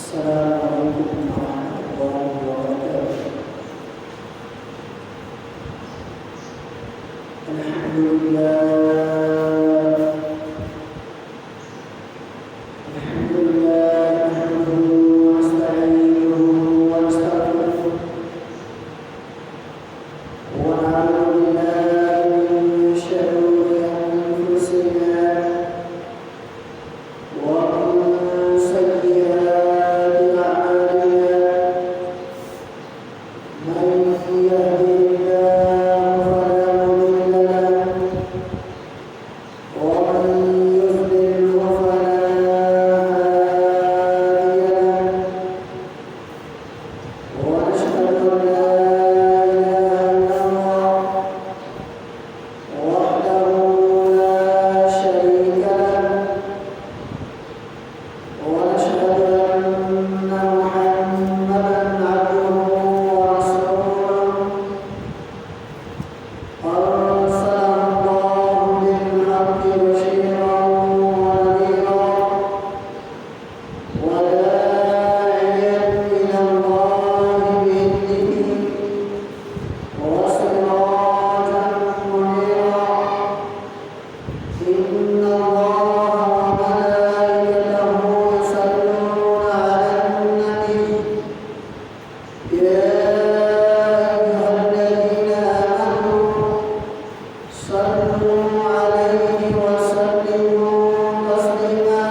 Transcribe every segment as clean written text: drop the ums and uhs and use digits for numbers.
السلام عليكم ورحمة الله وبركاته. الحمد لله نحمده ونستعينه ونستغفره ونعوذ بالله من شرور أنفسنا ومن سيئات أعمالنا. من يهده الله فلا مضل له ومن يضلل فلا هادي له. ونشهد أن لا إله إلا الله وحده لا شريك له. ونشهد أن محمدا عبده ورسوله أرسله الله بالحق بشيرا ونذيرا وداعيا إلى الله بإذنه وسراجا منيرا. إن الله وملائكته يصلون على النبي يا أيها الذين آمنوا صلوا عليه وسلموا تسليما.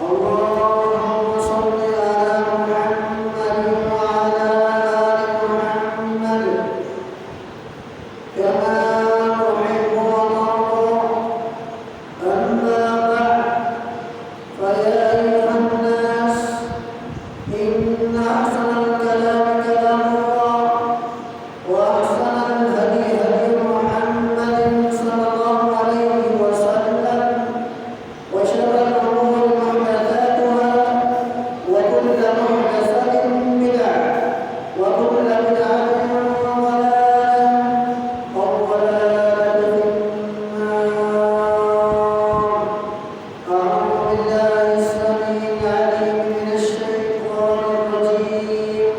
اللهم صل على محمد وعلى آل محمد كما تحب وترضى. أما بعد فيا أيها الناس إن أحسن الكلام كلام الله وأحسن الهدي هدي محمد صلى الله عليه وسلم وشر الأمور محدثاتها وكل محدثة بدعة وكل بدعة ضلالة والضلالة في النار. أعوذ بالله السميع العليم من الشيطان الرجيم.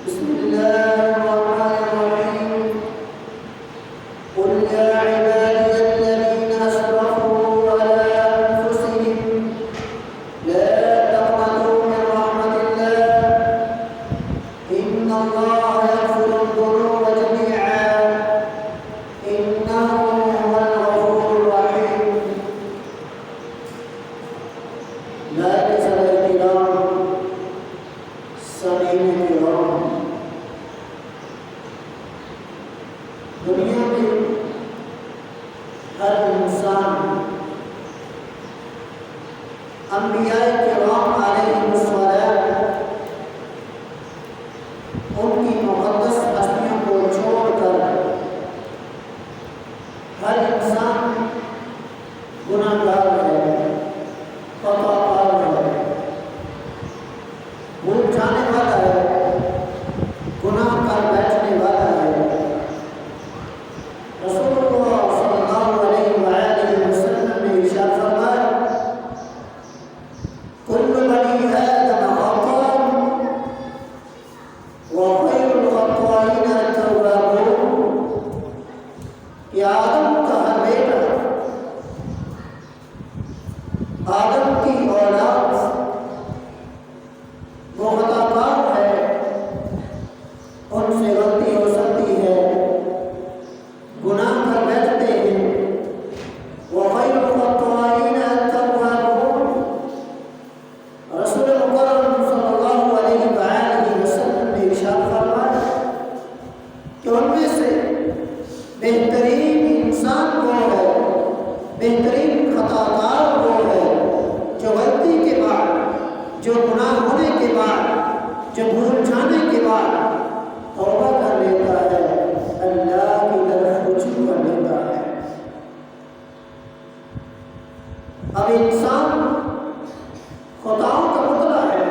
بسم الله الرحمن الرحيم. قل يا عبادي الذين أسرفوا على أنفسهم لا تقنطوا من رحمة الله إن الله يغفر الذنوب جميعا إنه هو الغفور الرحيم. مجلس الاحترام، سامعین کرام، دنیا میں ہر انسان انبیاء کرام علیہم السلام ان کی مقدس ہستیوں کو چھوڑ کر ہر انسان گناہ گار ہے، خطا کار ہے، بھول جانے والا ہے، گناہ کر بیٹھنے والا ہے۔ رسول اللہ صلی اللہ علیہ وآلہ وسلم نے ارشاد فرمایا کل بنی آدم خطاء وخیر الخطائین التوابون، کہ آدم کا ہر بیٹا، آدم کی اولاد وہ خطا کار ہے، ان سے غلطی ہو سکتی ہے، گناہ کر بیٹھتے ہیں۔ وخیر الخطائین التوابون، رسول مکرم صلی اللہ علیہ وآلہ وسلم نے ارشاد فرمایا کہ ان میں سے بہترین انسان وہ ہے، بہترین خطا کار وہ ہے جو غلطی کے بعد، جو گناہ ہونے کے بعد، جو بھول جانے کے بعد توبہ کر لیتا ہے، اللہ کی طرف رجوع کر لیتا ہے۔ اب انسان خطاؤں کا مطلع ہے،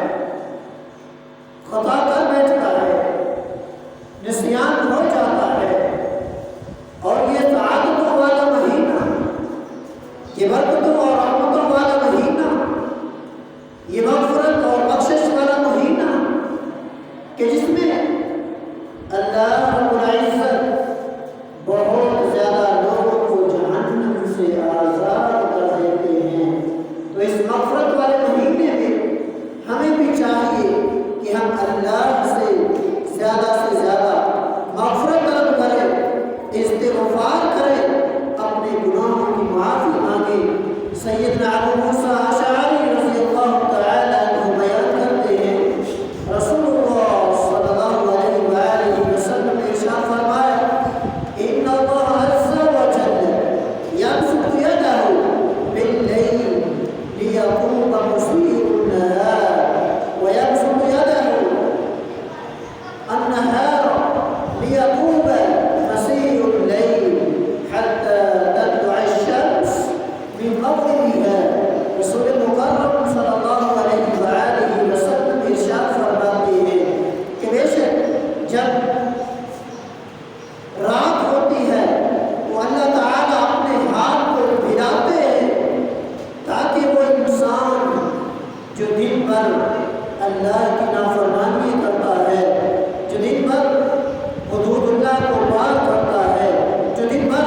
خطا کر بیٹھتا ہے، نسیان ہو جاتا ہے، اور یہ سعادتوں والا مہینہ، یہ برکتوں اور رحمتوں والا مہینہ، یہ مغفرت سیدنا ابو موسیٰ اشعری رضی اللہ تعالی عنہ بیان کرتے ہیں رسول اللہ صلی اللہ علیہ وآلہ وسلم نے ارشاد فرمایا ان اللہ عز وجل یبسط یدہ باللیل لیقوم مسیء النہار ویبسط یدہ النہار لیقوم مسیء الليل حتى تطلع الشمس من مغربها. رسول مکرم صلی اللہ علیہ وآلہ وسلم ارشاد فرماتے ہیں کہ بے شک جب رات ہوتی ہے تو اللہ تعالیٰ اپنے ہاتھ کو پھیلاتے ہیں تاکہ وہ انسان جو دن بھر اللہ کی نافرمانی کرتا ہے، جو دن بھر حدود اللہ کو پار کرتا ہے، جو دن بھر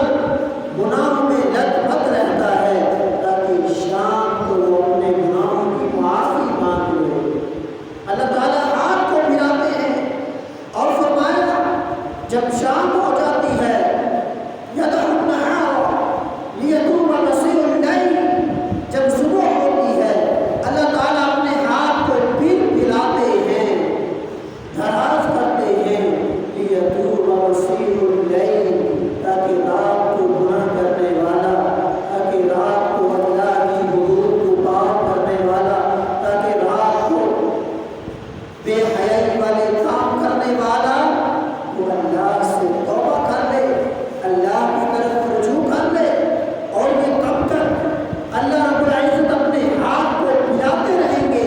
گناہوں میں لت پت رہتا ہے، تاکہ شام کو وہ اپنے گناہوں کی معافی مانگ لے۔ اللہ تعالیٰ ہاتھ کو پھیلاتے ہیں اور فرمایا جب شام ہو جاتی ہے یدع النہار لیقوم مسیء اللیل، جب صبح ہوتی ہے اللہ تعالیٰ اپنے ہاتھ کو پھر پھیلاتے ہیں، دراز کرتے ہیں لیقوم مسیء اللیل، تاکہ رات کو گناہ کرنے والا، تاکہ رات کو اللہ کی حدود کو پار کرنے والا، تاکہ رات کو بے حیائی والے کام کرنے والا وہ اللہ سے توبہ کر لے، اللہ کی طرف رجوع کر لے۔ اور یہ کب تک اللہ رب العزت اپنے ہاتھ کو پھیلاتے رہیں گے؟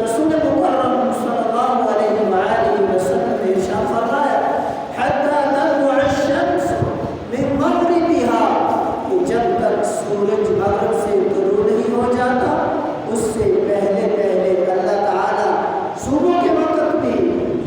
رسول مکرم صلی اللہ علیہ وآلہ وسلم نے ارشاد فرمایا حتی تطلع الشمس من مغربها، کہ جب تک سورج مغرب سے طلوع نہیں ہو جاتا اس سے پہلے پہلے اللہ تعالیٰ صبح کے وقت بھی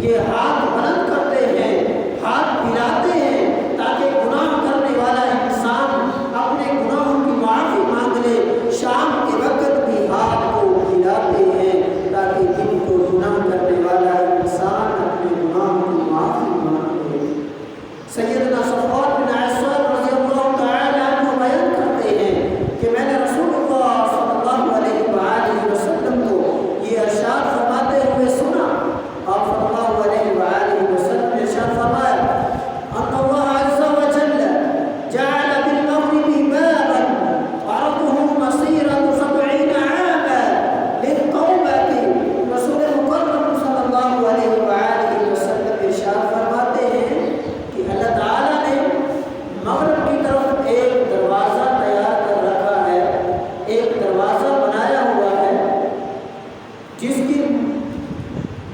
یہ ہاتھ بلند کرتے ہیں، ہاتھ پھیلاتے ہیں تاکہ گناہ کرنے والا انسان اپنے گناہوں کی معافی مانگ لے۔ شام کے وقت بھی ہاتھ کو پھیلاتے ہیں تاکہ دن کو گناہ کرنے والا انسان اپنے گناہوں کی معافی مانگ لے۔ سیدنا صفوان بن عسال رضی اللہ تعالی عنہ بیان کرتے ہیں کہ میں نے رسول اللہ صلی اللہ علیہ وآلہ وسلم کو یہ ارشاد فرماتے ہوئے سنا۔ آپ صلی اللہ علیہ وآلہ وسلم نے ارشاد فرمایا ان اللہ عز وجل جعل بالمغرب بابا عرضه مسيرة 70 عاما للتوبة۔ رسول مکرم صلی اللہ علیہ وآلہ وسلم ارشاد فرماتے ہیں کہ اللہ تعالیٰ نے مغرب کی طرف ایک دروازہ تیار کر رکھا ہے، ایک دروازہ بنایا ہوا ہے جس کی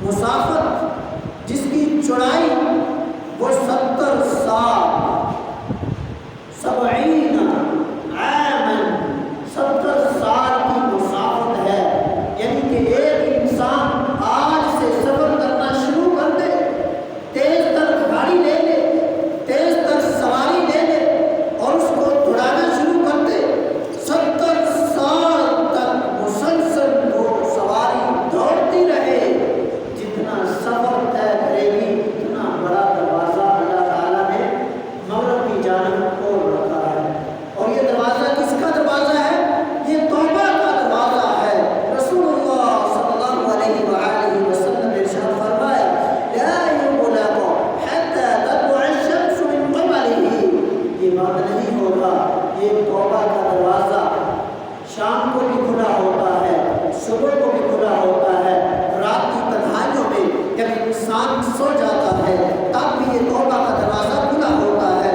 مسافت، جس کی چوڑائی وہ 70 سال 70 عاما 70 سال کی مسافت ہے۔ یعنی کہ ایک انسان آج سے سفر کرنا شروع کر دے، تیز تر گاڑی لے لے، تیز تر سواری لے لے اور اس کو دوڑانا شروع کر دے، 70 سال تک مسلسل وہ سواری دوڑتی رہے، جتنا سفر طے کرے گی اتنا بڑا دروازہ اللہ تعالیٰ نے مغرب کی جانب کھول رکھا ہے۔ اور یہ دروازہ کس کا دروازہ ہے؟ یہ توبہ کا دروازہ ہے۔ رسول اللہ صلی اللہ علیہ وآلہ وسلم نے ارشاد فرمایا لا یغلق حتی تطلع الشمس من قبلہ، یہ بند نہیں ہوگا، یہ توبہ کا دروازہ شام کو بھی کھلا ہوتا ہے، صبح کو بھی کھلا ہوتا ہے، رات کی تنہائیوں میں جب انسان سو جاتا ہے تب بھی یہ توبہ کا دروازہ کھلا ہوتا ہے،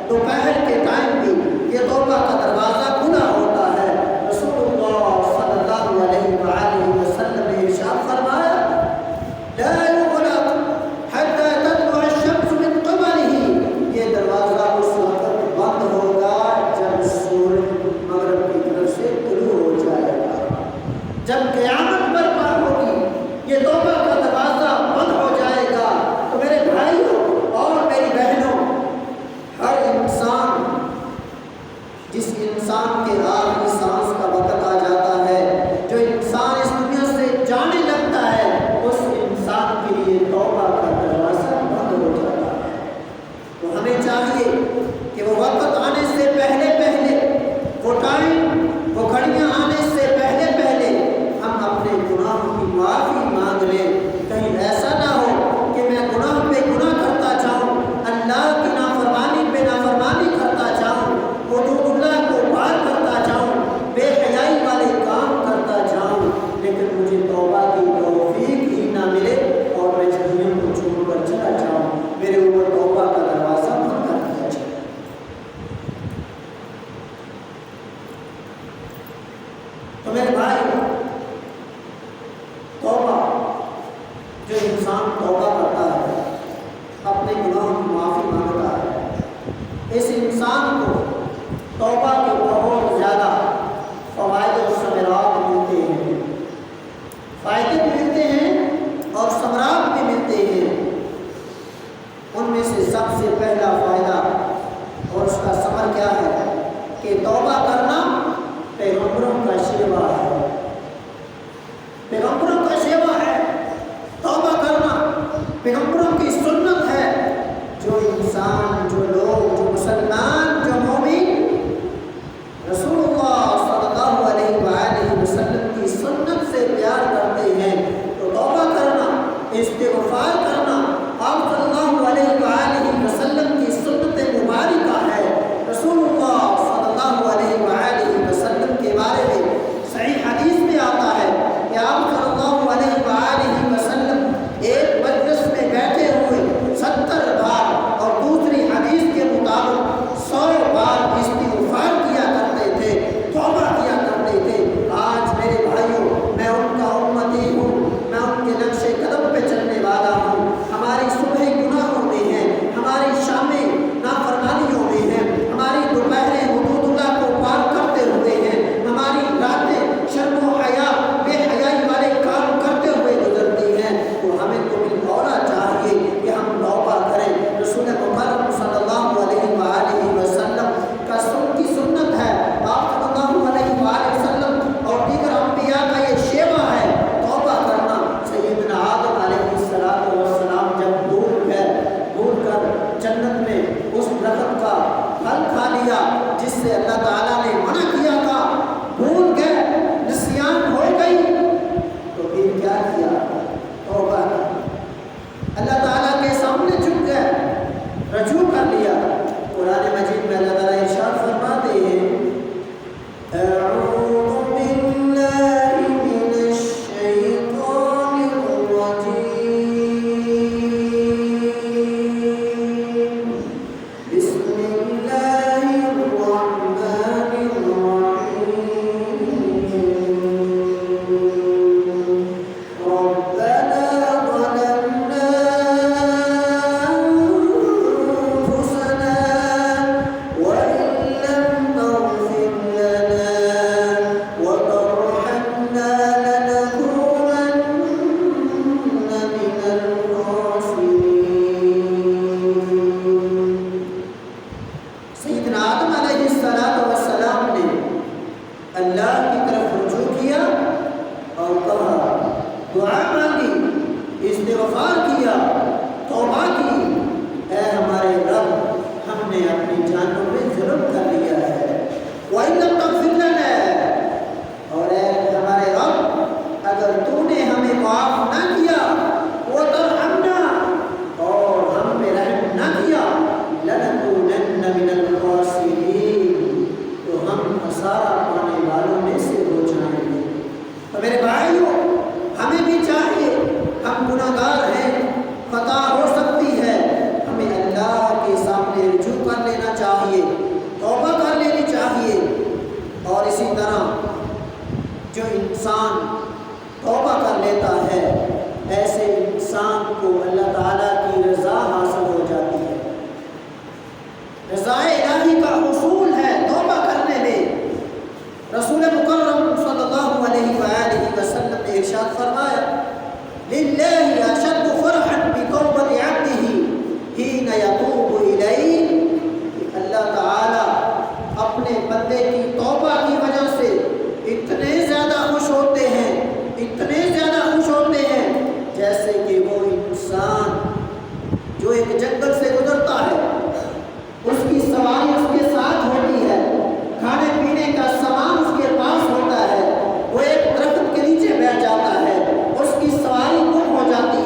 دوپہر کے ٹائم بھی یہ توبہ کا دروازہ کھلا ہوتا ہے۔ رسول اللہ صلی اللہ علیہ وآلہ وسلم نے ارشاد فرمایا لا یغلق حتی تطلع الشمس من قبلہ، یہ دروازہ اس وقت بند ہوگا جب سورج مغرب کی طرف سے طلوع ہو جائے گا، جب قیامت برپا ہوگی یہ توبہ کا دروازہ بند ہو جائے گا۔ تو میرے بھائیوں اور میری بہنوں، ہر انسان، جس انسان کے آخری سانس کا وقت آ جاتا ہے، جو انسان اس دنیا سے جانے لگتا ہے، اس انسان کے لیے توبہ کا دروازہ بند ہو جاتا ہے۔ تو ہمیں چاہیے کہ وہ وقت آنے سے پہلے پہلے وہ ٹائم، وہ گھڑیاں تو میرے بھائی، توبہ، جو انسان توبہ کرتا ہے، اپنے گناہوں کی معافی مانگتا ہے، اس انسان کو توبہ کے بہت زیادہ فوائد اور ثمرات ملتے ہیں، فائدے بھی ملتے ہیں اور ثمرات بھی ملتے ہیں۔ ان میں سے سب سے پہلا فائدہ اور اس کا ثمر کیا ہے کہ توبہ کرنا پیغمبروں کا شیوا ہے، پیغمبروں کا شیوا ہے، توبہ کرنا پیغمبروں کی سنت ہے۔ جو انسان، جو لوگ، جو مسلمان، جو مومن رسول اللہ صلی اللہ علیہ وآلہ وسلم کی سنت سے پیار کرتے ہیں تو توبہ کرنا، استغفار کرنا آپ صلی اللہ علیہ وآلہ وسلم کی سنت مبارکہ ہے۔ رسول اللہ صلی اللہ علیہ وآلہ وسلم کے بارے میں صحیح حدیث میں آتا ہے کہ آپ صلی اللہ علیہ وآلہ وسلم ایک مجلس میں بیٹھے ہوئے 70 بار اور دوسری حدیث کے مطابق 100 بار استغفار کیا کرتے تھے، توبہ کیا کرتے تھے۔ آج میرے بھائیوں، میں ان کا امتی ہوں، میں ان کے نقش قدم پہ چلنے والا ہوں۔ ہماری صبح گناہوں میں ہے، ہماری شامیں نافرمانیوں میں ہے، ہماری دوپہریں حدود اللہ کو پار کرتے ہوئے ہیں، ہماری راتیں شرم و حیا، بے حیائی والے کام کرتے ہوئے گزرتی ہیں۔ تو ہمیں تو بالفورا چاہیے کہ ہم توبہ کریں۔ رسول مکرم صلی اللہ علیہ وآلہ وسلم کا کی سنت ہے، آپ صلی اللہ علیہ وآلہ وسلم اور دیگر انبیاء کا یہ شیوا ہے توبہ کرنا۔ سیدنا آدم علیہ السلام جب بھول کر جنت میں اس درخت کا پھل کھا لیا جس سے اللہ تعالیٰ نے منع کیا تھا، بھول گئے، نسیان ہو گئی، تو پھر کیا کیا؟ توبہ کی، اللہ تعالیٰ کے سامنے جھک گئے، رجوع کر لیا۔ قرآن مجید میں اللہ تعالیٰ ارشاد فرماتے ہیں اعوذ باللہ من الشیطان الرجیم بسم اللہ الرحمن الرحیم ربنا ظلمنا أنفسنا وإن لم تغفر لنا وترحمنا لنكونن من الخاسرين۔ سیدنا آدم علیہ السلام نے اللہ کی طرف رجوع کیا اور کہا، دعا مانگی، استغفار کیا، توبہ کی، اے ہمارے رب، ہم نے اپنی جانوں میں ظلم کر لیا ہے، وَإِن لَّمْ تَغْفِرْ لَنَا، اور اے ہمارے رب، اگر تو نے ہمیں معاف نہ کیا، وَتَرْحَمْنَا، اور ہم پہ رحم نہ کیا، لَنَكُونَنَّ مِنَ الْخَاسِرِينَ، تو ہم خسارہ پانے والوں میں سے ہو جائیں گے۔ تو میرے بھائیوں، ہمیں بھی چاہیے، ہم گناہگار ہیں، خطا ہو سکتی ہے، ہمیں اللہ کے سامنے رجوع کر لینا چاہیے، توبہ کر لینی چاہیے۔ اور اسی طرح جو انسان توبہ کر لیتا ہے، ایسے انسان کو اللہ تعالیٰ کی رضا حاصل ہو جاتی ہے، رضا الہی کا حصول ہے توبہ کرنے میں۔ رسول مکرم صلی اللہ علیہ وآلہ وسلم نے ارشاد فرمایا، للہ اشد فرحا بتوبۃ عبدہ حین یتوب الیہ، اللہ تعالیٰ اپنے بندے کی توبہ کی وجہ سے اتنے زیادہ خوش ہوتے ہیں، اتنے زیادہ خوش ہوتے ہیں، جیسے کہ وہ انسان جو ایک جنگل سے گزرتا ہے، اس کی سواری اس کے ساتھ ہوتی ہے، کھانے پینے کا سامان اس کے پاس ہوتا ہے، وہ ایک درخت کے نیچے بیٹھ جاتا ہے، اس کی سواری گم ہو جاتی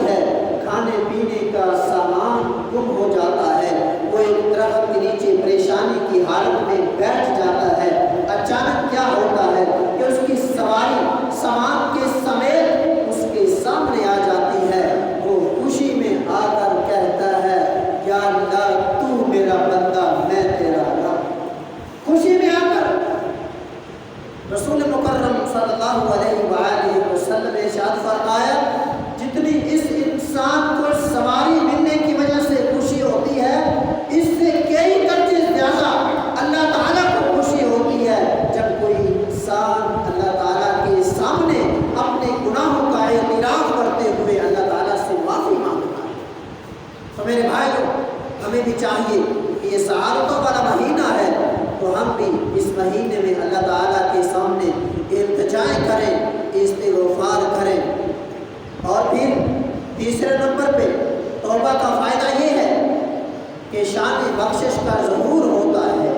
چاہیے کہ یہ سعادتوں والا مہینہ ہے تو ہم بھی اس مہینے میں اللہ تعالیٰ کے سامنے التجائیں کریں، استغفار کریں۔ اور پھر تیسرے نمبر پہ توبہ کا فائدہ یہ ہے کہ شان بخشش کا ظہور ہوتا ہے۔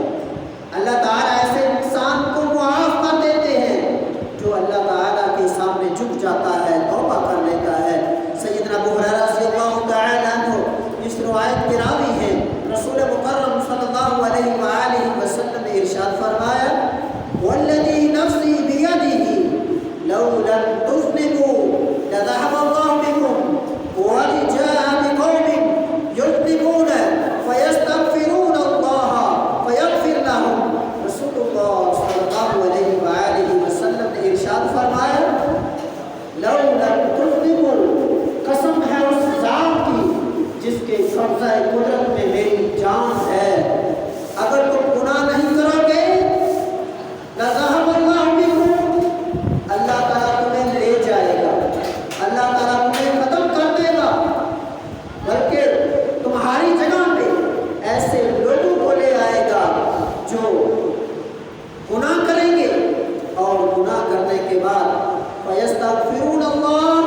اللہ تعالیٰ ایسے انسان کو معاف کر دیتے ہیں جو اللہ تعالیٰ کے سامنے جھک جاتا ہے، توبہ کر لیتا ہے۔ سیدنا ابو ہریرہ رضی اللہ تعالیٰ عنہ اس روایت کے راوی ہیں، رسول مکرم صلی اللہ علیہ وآلہ وسلم نے ارشاد فرمایا، والذی نفسی بیدہ لو لم تذنبوا لذهب اللہ بکم ولجاء بقوم یذنبون فیستغفرون اللہ فیغفر لهم۔ رسول اللہ صلی اللہ علیہ وآلہ وسلم نے ارشاد فرمایا، لو لم تذنبوا، قسم ہے اس ذات کی جس کے قبضہ قدرت میں میری جان ہے، اگر تم گناہ نہیں کرو گے لذهب اللہ بکم، اللہ تعالیٰ تمہیں لے جائے گا، اللہ تعالیٰ تمہیں ختم کر دے گا، بلکہ تمہاری جگہ پہ ایسے لوگوں کو لے آئے گا جو گناہ کریں گے اور گناہ کرنے کے بعد فیستغفرون اللہ،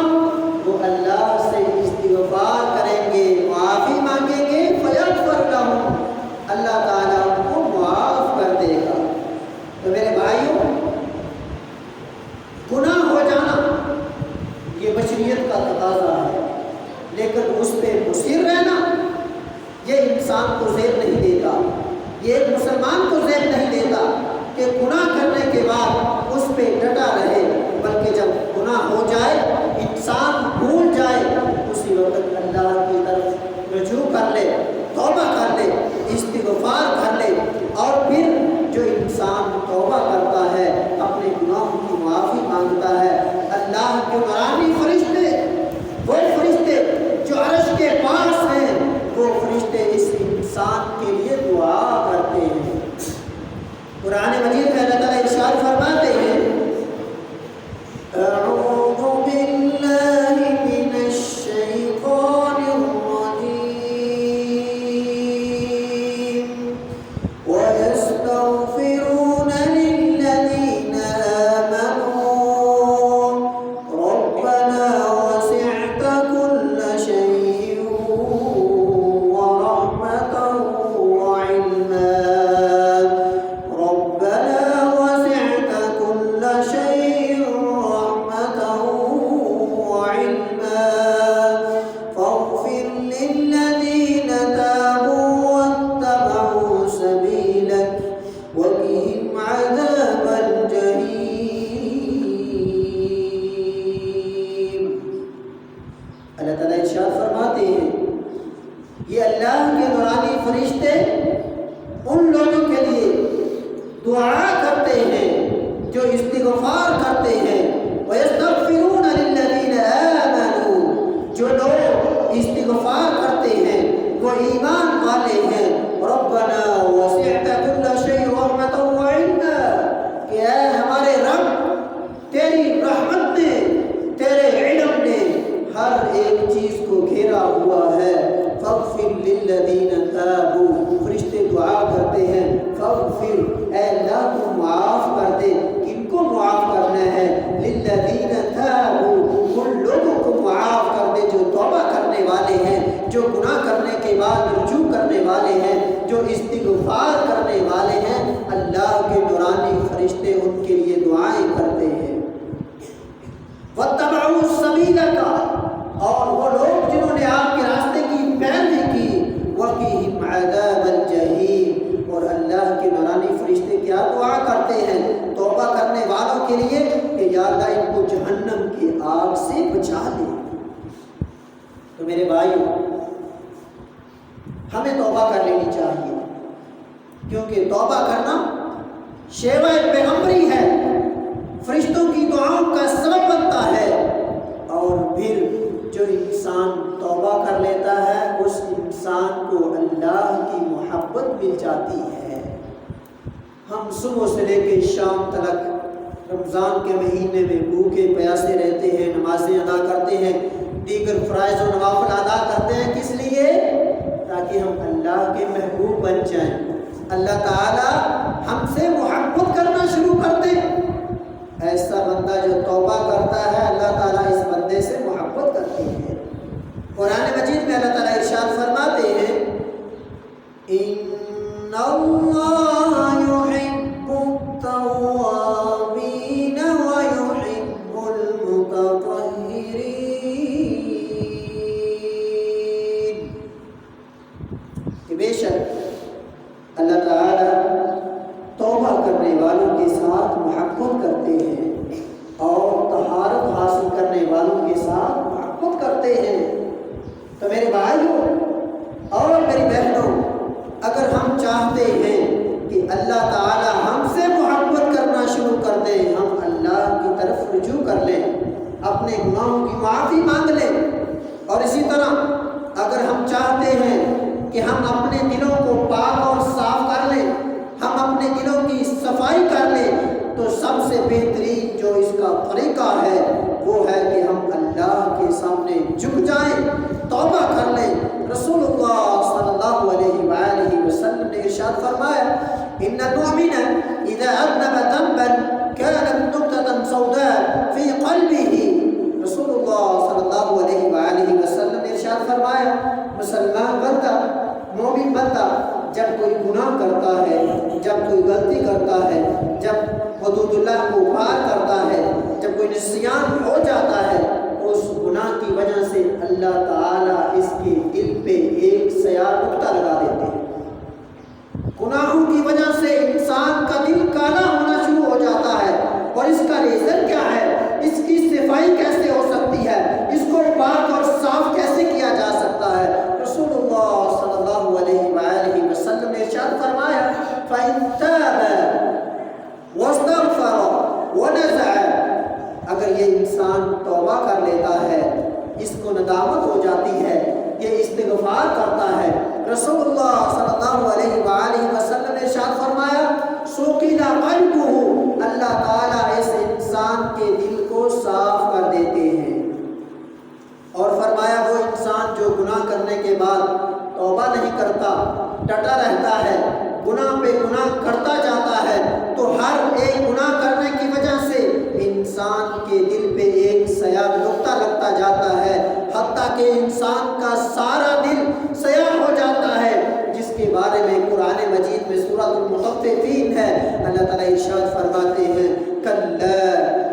وہ اللہ سے استغفار کریں گے، معافی مانگیں گے، فیغفر لهم، اللہ تعالیٰ ان کو معاف کر دے گا۔ تو میرے بھائیوں، گناہ ہو جانا یہ بشریت کا تقاضا ہے، لیکن اس پہ مصر رہنا یہ انسان کو زیب نہیں دیتا، یہ ایک مسلمان کو زیب نہیں دیتا کہ گناہ کرنے کے بعد اس پہ ڈٹا رہے، بلکہ جب گناہ ہو جائے انسان بھول جائے اسی وقت اللہ کی طرف رجوع کر لے، توبہ کر لے، استغفار کر لے، اور پھر جو انسان توبہ کرتا ہے اپنے گناہوں کی معافی مانگتا ہے، اللہ کے نورانی فرشتے، وہ فرشتے جو عرش کے پاس ہیں، وہ فرشتے اس انسان کے لیے دعا کرتے ہیں۔ قرآن مجید میں اللہ تعالیٰ ارشاد فرماتے ہیں، اعوذ باللہ من الشیطان الرجیم وَيَسْتَغْفِرُونَ لِلَّذِينَ آمَنُوا رَبَّنَا وَسِعْتَ كُلَّ شَيْءٍ وَرَحْمَةً وَعِلْمًا، رَبَّنَا وَسِعْتَ كُلَّ شَيْءٍ رَحْمَةً وَعِلْمًا فاغفر للذين تابوا واتبعوا سبيلك وقهم عذاب الجحيم۔ اللہ تعالیٰ ارشاد فرماتے ہیں، یہ اللہ کے نورانی فرشتے ان لوگوں کے لیے دعا کرتے ہیں جو استغفار کرتے ہیں، وَيَسْتَغْفِرُونَ لِلَّذِينَ آمَنُوا، جو لوگ استغفار کرتے ہیں وہ ایمان والے ہیں، رَبَّنَا وَسِعْتَ كُلَّ شَيْءٍ رَحْمَةً وَعِلْمًا، کہ اے ہمارے رب، تیری رحمت نے، تیرے علم نے ہر ایک چیز کو گھیرا ہوا ہے۔ فاغفر للذین تابوا، فرشتے دعا کرتے ہیں، فاغفر، اے اللہ تو معاف کر دے، کن کو معاف کرنا ہے؟ للذین تابوا، ان لوگوں کو معاف کر دے جو توبہ کرنے والے ہیں، جو گناہ کرنے کے بعد رجوع کرنے والے ہیں، جو استغفار کرنے والے ہیں، اللہ کے نورانی فرشتے ان کے لیے دعائیں کرتے ہیں۔ وَاتَّبَعُوا سَبِيلَكَ، اور وہ لوگ جنہوں نے آپ کے راستے کی پیروی کی، وَقِهِمْ عَذَابَ الْجَحِيمِ، اور اللہ کے نورانی فرشتے کیا دعا کرتے ہیں توبہ کرنے والوں کے لیے کہ یا اللہ ان کو جہنم کی آگ سے بچا لے۔ تو میرے بھائیو، ہمیں توبہ کر لینی چاہیے، کیونکہ توبہ کرنا شیوہ پیغمبری ہے، فرشتوں کی دعاؤں کا سبب بنتا ہے، اور پھر جو انسان توبہ کر لیتا ہے اس انسان کو اللہ کی محبت مل جاتی ہے۔ ہم صبح سے لے کے شام تک رمضان کے مہینے میں بھوکے پیاسے رہتے ہیں، نمازیں ادا کرتے ہیں، دیگر فرائض و نوافل ادا کرتے ہیں، کس لیے؟ تاکہ ہم اللہ کے محبوب بن جائیں، اللہ تعالیٰ ہم سے محبت کرنا شروع کر دیں۔ ایسا بندہ جو توبہ کرتا ہے اللہ تعالیٰ اس بندے سے محبت کرتے ہیں۔ قرآن مجید میں اللہ تعالیٰ ارشاد فرماتے ہیں ان اللہ یحب التوابین ویحب المتطہرین، کہ بے شک اللہ تعالیٰ توبہ کرنے والوں کے ساتھ محبت کرتے ہیں اور طہارت حاصل کرنے والوں کے ساتھ محبت کرتے ہیں۔ تو میرے بھائیوں اور میری بہنوں، اگر ہم چاہتے ہیں کہ اللہ تعالی ہم سے محبت کرنا شروع کر دیں، ہم اللہ کی طرف رجوع کر لیں، اپنے گناہوں کی معافی مانگ لیں، اور اسی طرح اگر ہم چاہتے ہیں کہ ہم اپنے دلوں کو پاک اور صاف کر لیں، ہم اپنے دلوں کی صفائی کر لیں، تو سب سے بہترین جو اس کا طریقہ ہے وہ ہے کہ ہم اللہ کے سامنے جھک جائیں، توبہ کر لیں۔ رسول اللہ صلی اللہ علیہ وآلہ وسلم نے ارشاد فرمایا ان المؤمن اذا اذنب ذنبا كانت نقطة سوداء في قلبه۔ رسول اللہ صلی اللہ علیہ وآلہ وسلم نے ارشاد فرمایا مسلمان بندہ، مومن بندہ جب کوئی گناہ کرتا ہے، جب کوئی غلطی کرتا ہے، جب حدود اللہ کو پار کرتا ہے، جب کوئی نسیان ہو جاتا ہے، اس گناہ کی وجہ سے اللہ تعالیٰ اس کے دل پہ ایک سیاہ نقطہ لگا دیتے ہیں۔ گناہوں کی وجہ سے انسان کا دل کالا ہونا شروع ہو جاتا ہے، اور اس کا ریزن کیا ہے؟ اس کی صفائی کیسے ہو سکتی ہے؟ اس کو پاک اور صاف کیسے کیا جا سکتا ہے؟ رسول اللہ صلی اللہ علیہ وآلہ وسلم نے ارشاد فرمایا فَإِن تَابَ وَاسْتَغْفَرَ وَنَزَعَ، اگر یہ انسان توبہ کر لیتا ہے، اس کو ندامت ہو جاتی ہے، یہ استغفار کرتا ہے، رسول اللہ صلی اللہ علیہ وآلہ وسلم نے ارشاد فرمایا سُقِلَ قَلْبُهُ، اللہ تعالیٰ اس انسان کے دل کو صاف کر دیتے ہیں۔ اور فرمایا وہ انسان جو گناہ کرنے کے بعد توبہ نہیں کرتا، ڈٹا رہتا ہے، گناہ پہ گناہ کرتا جاتا ہے، تو ہر ایک گناہ کرنے کی وجہ سے انسان کے دل پہ ایک سیاہ نقطہ لگتا جاتا ہے، حتیٰ کہ انسان کا سارا دل سیاہ ہو جاتا ہے، جس کے بارے میں قرآن مجید میں سورۃ المطففین ہے۔ اللہ تعالیٰ ارشاد فرماتے ہیں کَلَّا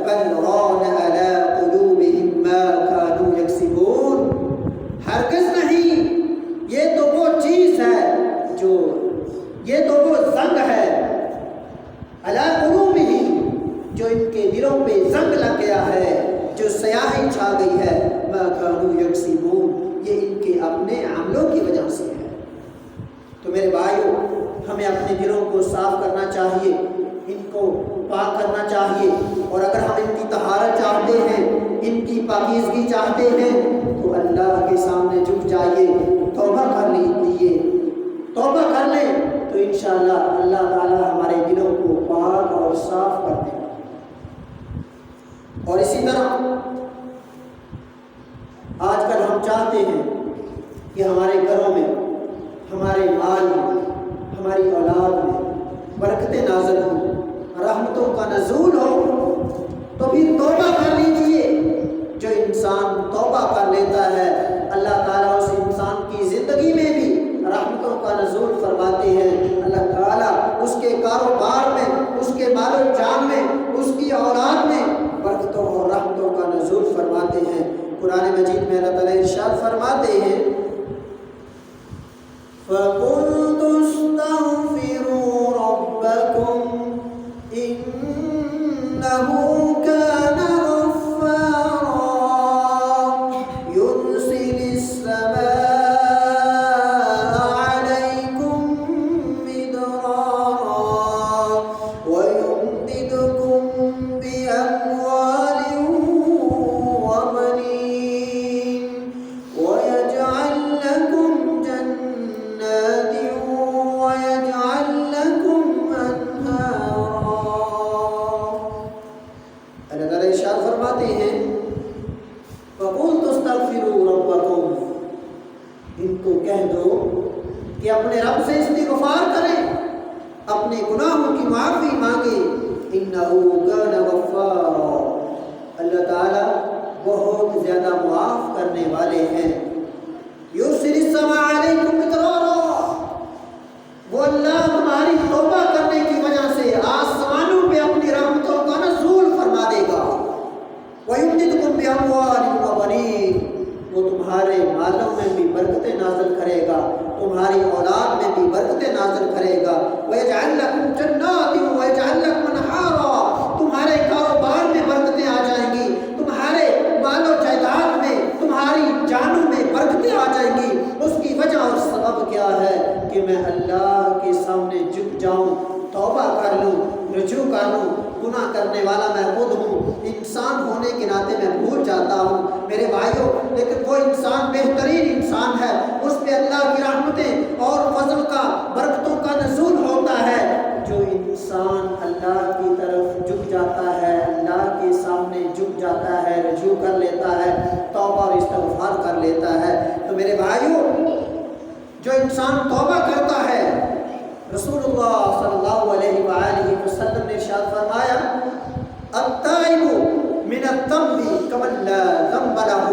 بَلْ رَانَ عَلَىٰ قُلُوبِهِمْ مَا كَانُوا يَكْسِبُونَ، ہرگز نہیں، یہ تو وہ چیز ہے یہ تو وہ زنگ ہے عَلَىٰ قُلُوبِهِمْ، جو ان کے دلوں پہ زنگ لگ گیا ہے، جو سیاہی چھا گئی ہے، مَا كَانُوا يَكْسِبُونَ، یہ ان کے اپنے عملوں کی وجہ سے ہے۔ تو میرے بھائیوں، ہمیں اپنے دلوں کو صاف کرنا چاہیے، ان کو پاک کرنا چاہیے، اور اگر ہم ان کی طہارت چاہتے ہیں، ان کی پاکیزگی چاہتے ہیں، تو اللہ کے سامنے جھک جائیے، توبہ کر لیجیے، توبہ کر لیں، تو انشاءاللہ اللہ تعالی ہمارے دلوں کو پاک اور صاف کر دے گا۔ اور اسی طرح آج کل ہم چاہتے ہیں کہ ہمارے گھروں میں، ہمارے مال میں، ہماری اولاد میں برکتیں نازل ہوں، رحمتوں کا نزول ہو، تو پھر توبہ کر لیجئے۔ جو انسان توبہ کر لیتا ہے اللہ تعالیٰ اس انسان کی زندگی میں بھی رحمتوں کا نزول فرماتے ہیں، اللہ تعالیٰ اس کے کاروبار میں، اس کے مال و جان میں، اس کی اولاد میں برکتوں اور رحمتوں کا نزول فرماتے ہیں۔ قرآن مجید میں اللہ تعالیٰ ارشاد فرماتے ہیں فَقُلْتُ اسْتَغْفِرُوا رَبَّكُمْ إِنَّهُ كَانَ غَفَّارًا يُرْسِلِ السَّمَاءَ عَلَيْكُمْ مِدْرَارًا وَيُمْدِدْكُمْ بِأَمْوَالٍ وَبَنِينَ وَيَجْعَلْ لَكُمْ جَنَّاتٍ وَيَجْعَلْ لَكُمْ أَنْهَارًا۔ اللہ تعالیٰ ارشاد فرماتے ہیں فَقُلْتُ اسْتَغْفِرُوا رَبَّكُمْ، ان کو کہہ دو کہ اپنے رب سے استغفار کریں، اپنے گناہوں کی معافی مانگے۔ انہو کان غفارا، اللہ تعالیٰ بہت زیادہ معاف کرنے والے ہیں۔ یرسل السماء علیکم مدرارا، وہ اللہ تمہاری توبہ کرنے کی وجہ سے آسمانوں پہ اپنی رحمتوں کا نزول فرما دے گا۔ وَيُمْدِدْكُمْ بِأَمْوَالٍ وَبَنِينَ، وہ تمہارے مالوں میں بھی برکتیں نازل کرے گا، تمہاری اولاد میں بھی برکتیں نازل کرے گا۔ وَيَجْعَلْ لَكُمْ جَنَّاتٍ وَيَجْعَلْ لَكُمْ أَنْهَارًا، تمہارے کاروبار میں برکتیں آ جائیں گی، تمہارے مال و جائیداد میں، تمہاری جانوں میں برکتیں آ جائیں گی۔ اس کی وجہ اور سبب کیا ہے کہ میں اللہ کے سامنے جھک جاؤں، توبہ کر لوں، رجوع کر لوں۔ گناہ کرنے والا میں خود ہوں، انسان ہونے کے ناطے میں بھول جاتا ہوں میرے بھائیوں، لیکن وہ انسان بہترین انسان ہے، اس پہ اللہ کی رحمتیں اور فضل کا، برکتوں کا نزول ہوتا ہے۔ جو انسان اللہ کی طرف جھک جاتا ہے، اللہ کے سامنے جھک جاتا ہے، رجوع کر لیتا ہے، توبہ اور استغفار کر لیتا ہے۔ تو میرے بھائیوں، جو انسان توبہ کرتا ہے، رسول اللہ صلی اللہ علیہ وآلہ وسلم نے ارشاد فرمایا، التائب من الذنب کمن لا ذنب لہ،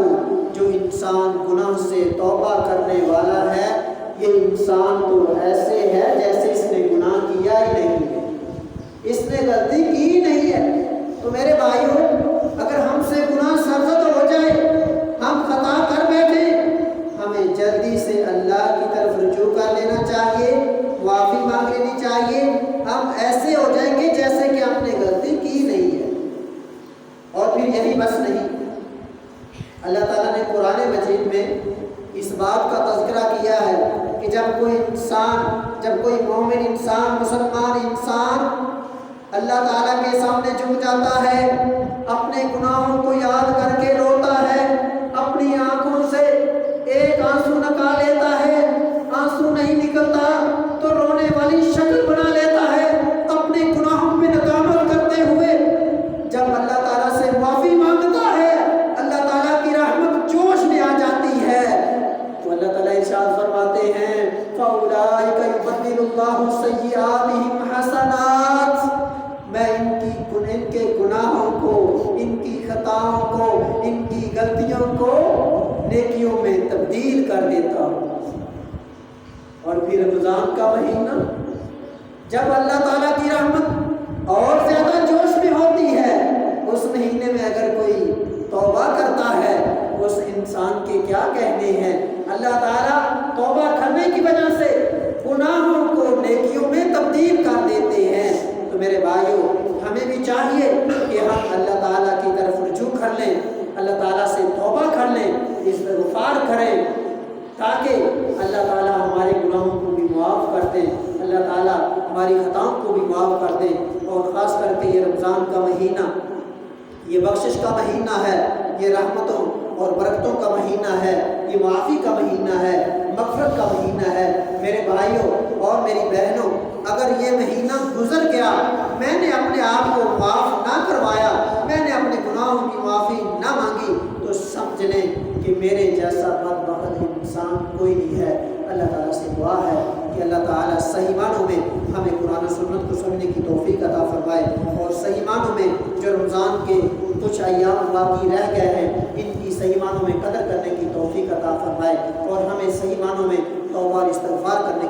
جو انسان گناہ سے توبہ کرنے والا ہے، یہ انسان تو ایسے ہے جیسے اس نے گناہ کیا ہی نہیں ہے، اس نے غلطی کی ہی نہیں ہے۔ تو میرے بھائیوں، اگر ہم سے گناہ سرزد ہو جائے، ہم خطا کر بیٹھے، ہمیں جلدی سے اللہ کی طرف رجوع کر لینا چاہیے، معافی مانگ لینی چاہیے۔ ہم ایسے ہو جائیں گے جیسے کہ ہم نے غلطی کی نہیں ہے۔ اور پھر یہی بس نہیں، اللہ تعالیٰ نے قرآن مجید میں اس بات کا تذکرہ کیا ہے کہ جب کوئی مومن انسان، مسلمان انسان اللہ تعالیٰ کے سامنے جھک جاتا ہے، اپنے گناہوں کو یاد کر کے روتا ہے، اپنی آنکھوں سے ایک آنسو نکال لیتا ہے، آنسو نہیں نکلتا تو رونے والی شکل بنا لیتا ہے، اپنے گناہوں پہ ندامت کرتے ہوئے جب اللہ تعالیٰ سے معافی مانگتا ہے، اللہ تعالیٰ کی رحمت جوش میں آ جاتی ہے۔ تو اللہ تعالیٰ ارشاد فرماتے ہیں، فَأُولَٰئِكَ يُبَدِّلُ اللَّهُ سَيِّئَاتِهِمْ حَسَنَاتٍ، میں ان کے گناہوں کو، ان کی خطاؤں کو، ان کی غلطیوں کو نیکیوں میں تبدیل کر دیتا ہوں۔ اور پھر رمضان کا مہینہ، جب اللہ تعالیٰ کی رحمت اور زیادہ جوش میں ہوتی ہے، اس مہینے میں اگر کوئی توبہ کرتا ہے، اس انسان کے کیا کہنے ہیں۔ اللہ تعالیٰ توبہ کرنے کی وجہ سے گناہوں کو نیکیوں میں تبدیل کر دیتے ہیں۔ تو میرے بھائیوں، ہمیں بھی چاہیے کہ ہم اللہ تعالیٰ کی طرف رجوع کر لیں، اللہ تعالیٰ سے توبہ کر لیں، استغفار کریں، تاکہ اللہ تعالیٰ ہمارے گناہوں کو بھی معاف کر دیں، اللہ تعالیٰ ہماری خطاؤں کو بھی معاف کر دیں۔ اور خاص کر کے یہ رمضان کا مہینہ، یہ بخشش کا مہینہ ہے، یہ رحمتوں اور برکتوں کا مہینہ ہے، یہ معافی کا مہینہ ہے، مغفرت کا مہینہ ہے۔ میرے بھائیوں اور میری بہنوں، اگر یہ مہینہ گزر گیا، میں نے اپنے آپ کو معاف نہ کروایا، میں نے اپنے گناہوں کی معافی نہ مانگی، تو سمجھ لیں کہ میرے جیسا بدبخت انسان کوئی نہیں ہے۔ اللہ تعالیٰ سے دعا ہے کہ اللہ تعالیٰ صحیح معنوں میں ہمیں قرآن و سنت کو سننے کی توفیق عطا فرمائے، اور صحیح معنوں میں جو رمضان کے کچھ ایام باقی رہ گئے ہیں، ان کی صحیح معنوں میں قدر کرنے کی توفیق عطا فرمائے، اور ہمیں صحیح معنوں میں توبہ اور استغفار کرنے